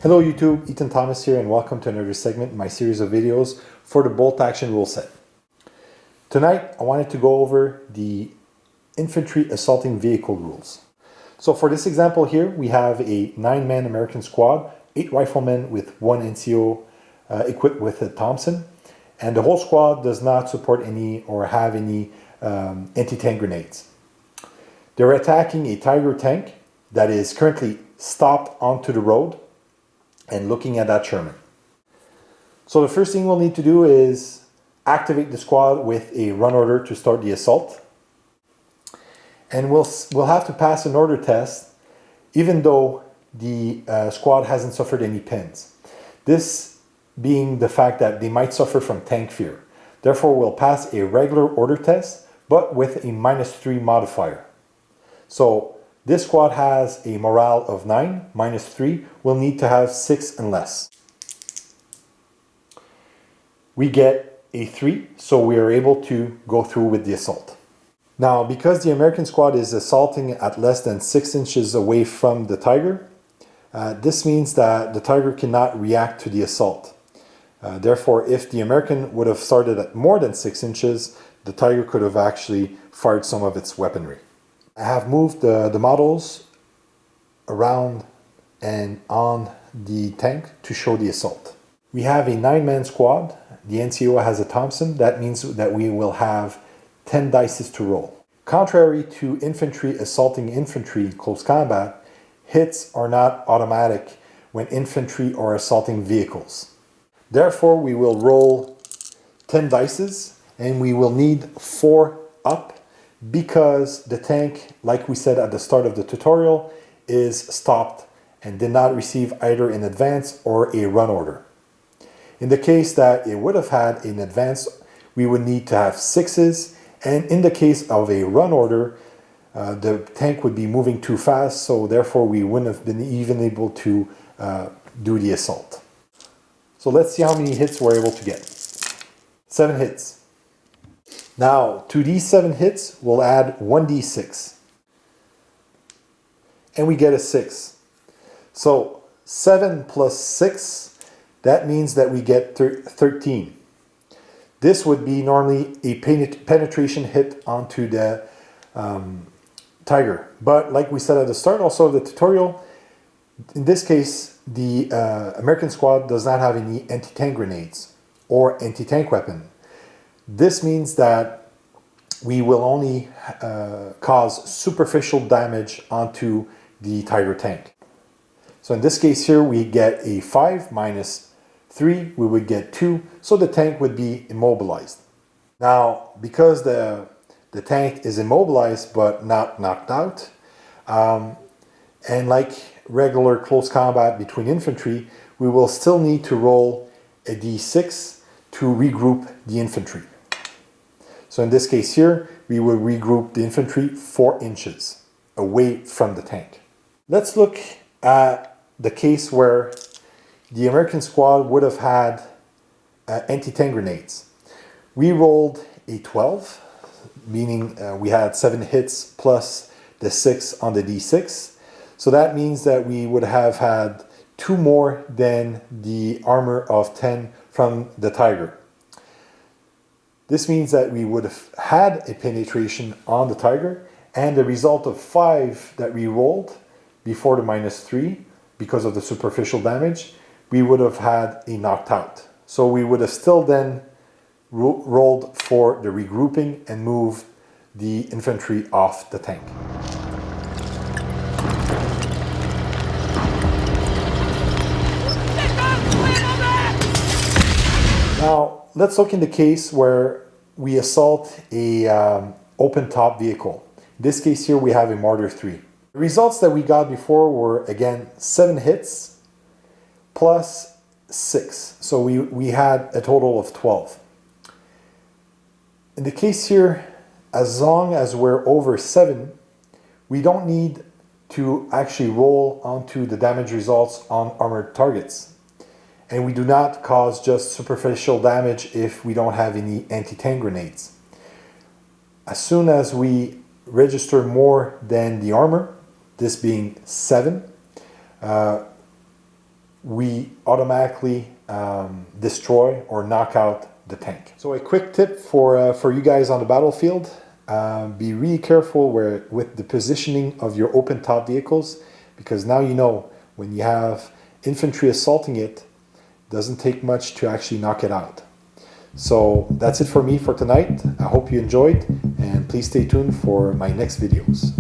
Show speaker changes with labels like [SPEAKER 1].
[SPEAKER 1] Hello YouTube, Ethan Thomas here and welcome to another segment in my series of videos for the bolt action rule set. Tonight I wanted to go over the infantry assaulting vehicle rules. So for this example here we have a 9-man American squad, 8 riflemen with 1 NCO equipped with a Thompson, and the whole squad does not support any or have any anti-tank grenades. They're attacking a Tiger tank that is currently stopped onto the road and looking at that Sherman. So the first thing we'll need to do is activate the squad with a run order to start the assault. And we'll have to pass an order test even though the squad hasn't suffered any pins. This being the fact that they might suffer from tank fear. Therefore we'll pass a regular order test but with a -3 modifier. So this squad has a morale of 9, -3, we'll need to have 6 and less. We get a 3, so we are able to go through with the assault. Now, because the American squad is assaulting at less than 6 inches away from the Tiger, this means that the Tiger cannot react to the assault. Therefore, if the American would have started at more than 6 inches, the Tiger could have actually fired some of its weaponry. I have moved the models around and on the tank to show the assault. We have a 9-man squad. The NCO has a Thompson. That means that we will have 10 dice to roll. Contrary to infantry assaulting infantry in close combat, hits are not automatic when infantry are assaulting vehicles. Therefore, we will roll 10 dice and we will need 4 up, because the tank, like we said at the start of the tutorial, is stopped and did not receive either an advance or a run order. In the case that it would have had an advance, we would need to have 6s, and in the case of a run order, the tank would be moving too fast, so therefore we wouldn't have been even able to do the assault. So let's see how many hits we're able to get. 7 hits. Now, to these 7 hits, we'll add 1d6. And we get a 6. So, 7 plus 6, that means that we get 13. This would be normally a penetration hit onto the Tiger. But like we said at the start also of the tutorial, in this case, the American squad does not have any anti-tank grenades or anti-tank weapon. This means that we will only cause superficial damage onto the Tiger tank. So in this case here, we get a 5 minus 3, we would get 2, so the tank would be immobilized. Now, because the tank is immobilized but not knocked out, and like regular close combat between infantry, we will still need to roll a d6 to regroup the infantry. So in this case here, we will regroup the infantry 4 inches away from the tank. Let's look at the case where the American squad would have had anti-tank grenades. We rolled a 12, meaning we had 7 hits plus the 6 on the d6. So that means that we would have had 2 more than the armor of 10 from the Tiger. This means that we would have had a penetration on the Tiger, and the result of 5 that we rolled before the -3, because of the superficial damage, we would have had a knocked out. So we would have still then rolled for the regrouping and moved the infantry off the tank. Now, let's look in the case where we assault a open top vehicle. In this case here, we have a Mortar 3. The results that we got before were, again, 7 hits plus 6. So we had a total of 12. In the case here, as long as we're over 7, we don't need to actually roll onto the damage results on armored targets. And we do not cause just superficial damage if we don't have any anti-tank grenades. As soon as we register more than the armor, this being 7, we automatically destroy or knock out the tank. So a quick tip for you guys on the battlefield, be really careful with the positioning of your open top vehicles, because now you know when you have infantry assaulting it, doesn't take much to actually knock it out. So that's it for me for tonight. I hope you enjoyed, and please stay tuned for my next videos.